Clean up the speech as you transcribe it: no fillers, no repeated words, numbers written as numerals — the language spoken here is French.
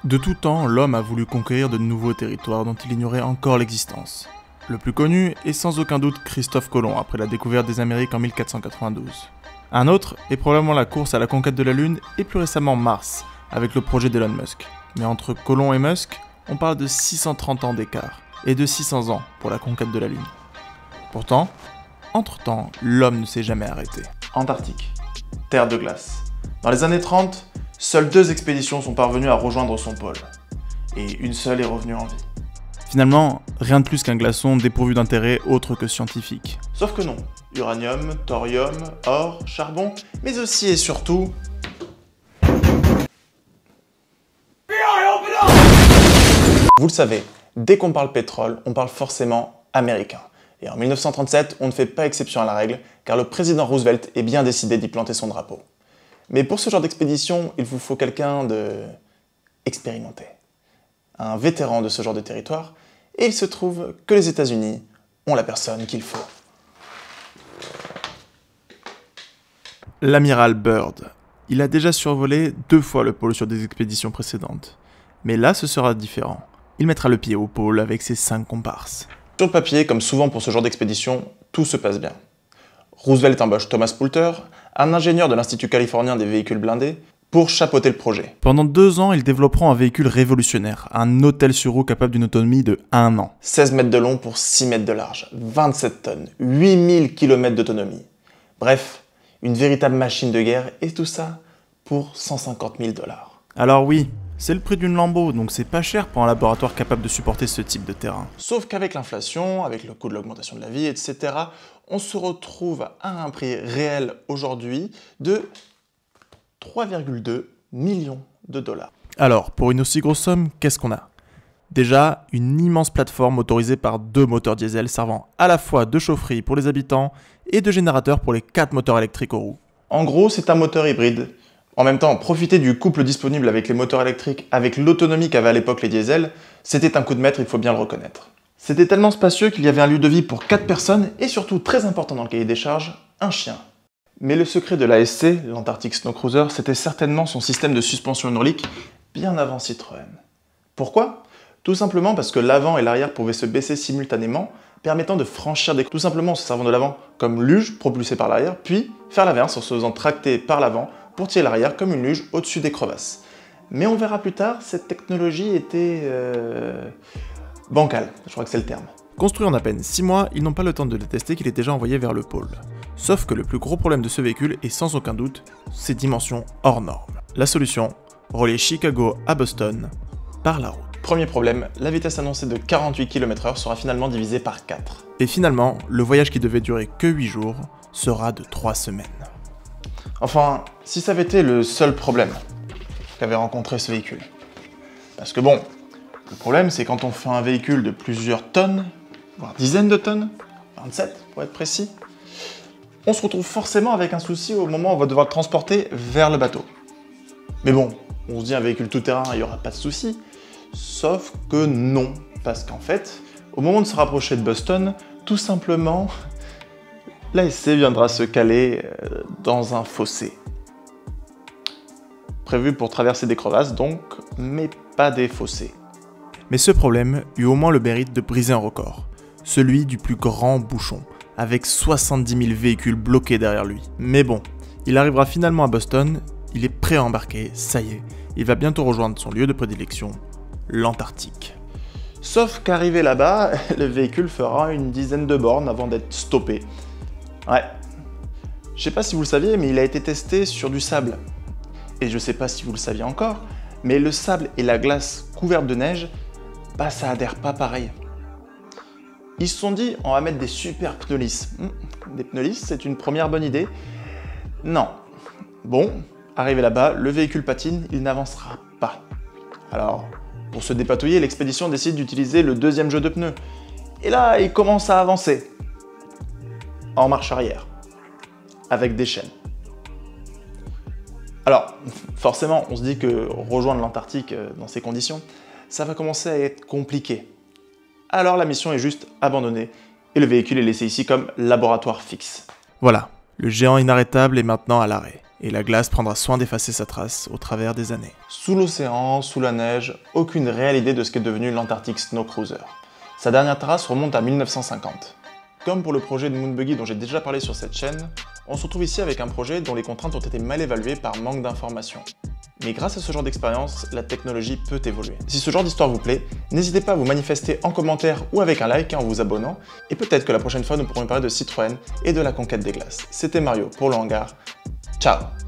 De tout temps, l'homme a voulu conquérir de nouveaux territoires dont il ignorait encore l'existence. Le plus connu est sans aucun doute Christophe Colomb après la découverte des Amériques en 1492. Un autre est probablement la course à la conquête de la Lune et plus récemment Mars, avec le projet d'Elon Musk. Mais entre Colomb et Musk, on parle de 630 ans d'écart, et de 600 ans pour la conquête de la Lune. Pourtant, entre-temps, l'homme ne s'est jamais arrêté. Antarctique, terre de glace. Dans les années 30, seules 2 expéditions sont parvenues à rejoindre son pôle, et une seule est revenue en vie. Finalement, rien de plus qu'un glaçon dépourvu d'intérêt autre que scientifique. Sauf que non, uranium, thorium, or, charbon, mais aussi et surtout... Vous le savez, dès qu'on parle pétrole, on parle forcément américain. Et en 1937, on ne fait pas exception à la règle, car le président Roosevelt est bien décidé d'y planter son drapeau. Mais pour ce genre d'expédition, il vous faut quelqu'un de... expérimenté. Un vétéran de ce genre de territoire, et il se trouve que les États-Unis ont la personne qu'il faut. L'amiral Byrd. Il a déjà survolé 2 fois le pôle sur des expéditions précédentes. Mais là, ce sera différent. Il mettra le pied au pôle avec ses 5 comparses. Sur le papier, comme souvent pour ce genre d'expédition, tout se passe bien. Roosevelt embauche Thomas Poulter, un ingénieur de l'Institut californien des véhicules blindés, pour chapeauter le projet. Pendant 2 ans, ils développeront un véhicule révolutionnaire, un hôtel sur roue capable d'une autonomie de 1 an. 16 mètres de long pour 6 mètres de large, 27 tonnes, 8000 km d'autonomie. Bref, une véritable machine de guerre, et tout ça pour 150 000 $. Alors oui, c'est le prix d'une Lambo, donc c'est pas cher pour un laboratoire capable de supporter ce type de terrain. Sauf qu'avec l'inflation, avec le coût de l'augmentation de la vie, etc., on se retrouve à un prix réel aujourd'hui de 3,2 millions de $. Alors, pour une aussi grosse somme, qu'est-ce qu'on a? Déjà, une immense plateforme motorisée par 2 moteurs diesel servant à la fois de chaufferie pour les habitants et de générateur pour les 4 moteurs électriques aux roues. En gros, c'est un moteur hybride. En même temps, profiter du couple disponible avec les moteurs électriques, avec l'autonomie qu'avaient à l'époque les diesels, c'était un coup de maître, il faut bien le reconnaître. C'était tellement spacieux qu'il y avait un lieu de vie pour 4 personnes et surtout, très important dans le cahier des charges, un chien. Mais le secret de l'ASC, l'Antarctic Snow Cruiser, c'était certainement son système de suspension hydraulique bien avant Citroën. Pourquoi? Tout simplement parce que l'avant et l'arrière pouvaient se baisser simultanément, permettant de franchir des... Tout simplement en se servant de l'avant comme luge propulsée par l'arrière, puis faire l'inverse en se faisant tracter par l'avant pour tirer l'arrière comme une luge au-dessus des crevasses. Mais on verra plus tard, cette technologie était... bancale, je crois que c'est le terme. Construit en à peine 6 mois, ils n'ont pas le temps de le tester qu'il est déjà envoyé vers le pôle. Sauf que le plus gros problème de ce véhicule est sans aucun doute ses dimensions hors normes. La solution, relier Chicago à Boston par la route. Premier problème, la vitesse annoncée de 48 km/h sera finalement divisée par 4. Et finalement, le voyage qui devait durer que 8 jours sera de 3 semaines. Enfin, si ça avait été le seul problème qu'avait rencontré ce véhicule. Parce que bon, le problème c'est quand on fait un véhicule de plusieurs tonnes, voire dizaines de tonnes, 27 pour être précis, on se retrouve forcément avec un souci au moment où on va devoir le transporter vers le bateau. Mais bon, on se dit un véhicule tout-terrain, il n'y aura pas de souci, sauf que non, parce qu'en fait, au moment de se rapprocher de Boston, tout simplement, l'ASC viendra se caler dans un fossé. Prévu pour traverser des crevasses donc, mais pas des fossés. Mais ce problème eut au moins le mérite de briser un record, celui du plus grand bouchon, avec 70 000 véhicules bloqués derrière lui. Mais bon, il arrivera finalement à Boston, il est prêt à embarquer, ça y est, il va bientôt rejoindre son lieu de prédilection, l'Antarctique. Sauf qu'arrivé là-bas, le véhicule fera une dizaine de bornes avant d'être stoppé. Ouais, je sais pas si vous le saviez, mais il a été testé sur du sable. Et je sais pas si vous le saviez encore, mais le sable et la glace couverte de neige, bah ça adhère pas pareil. Ils se sont dit, on va mettre des super pneus lisses. Des pneus lisses, c'est une première bonne idée. Non. Bon, arrivé là-bas, le véhicule patine, il n'avancera pas. Alors, pour se dépatouiller, l'expédition décide d'utiliser le deuxième jeu de pneus. Et là, il commence à avancer. En marche arrière. Avec des chaînes. Alors, forcément, on se dit que rejoindre l'Antarctique dans ces conditions, ça va commencer à être compliqué. Alors la mission est juste abandonnée et le véhicule est laissé ici comme laboratoire fixe. Voilà, le géant inarrêtable est maintenant à l'arrêt. Et la glace prendra soin d'effacer sa trace au travers des années. Sous l'océan, sous la neige, aucune réelle idée de ce qu'est devenu l'Antarctic Snow Cruiser. Sa dernière trace remonte à 1950. Comme pour le projet de Moonbuggy dont j'ai déjà parlé sur cette chaîne, on se retrouve ici avec un projet dont les contraintes ont été mal évaluées par manque d'informations. Mais grâce à ce genre d'expérience, la technologie peut évoluer. Si ce genre d'histoire vous plaît, n'hésitez pas à vous manifester en commentaire ou avec un like en vous abonnant, et peut-être que la prochaine fois nous pourrons parler de Citroën et de la conquête des glaces. C'était Mario pour le hangar. Ciao!